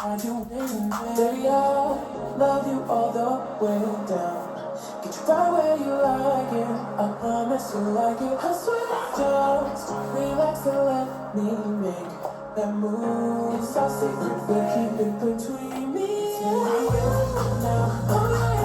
Had you waiting, baby, I love you all the way down. Get you right where you like it. I promise you like it. I swear, just relax and let me make that move. It's our secret, we'll keep it between me and you now. Oh yeah.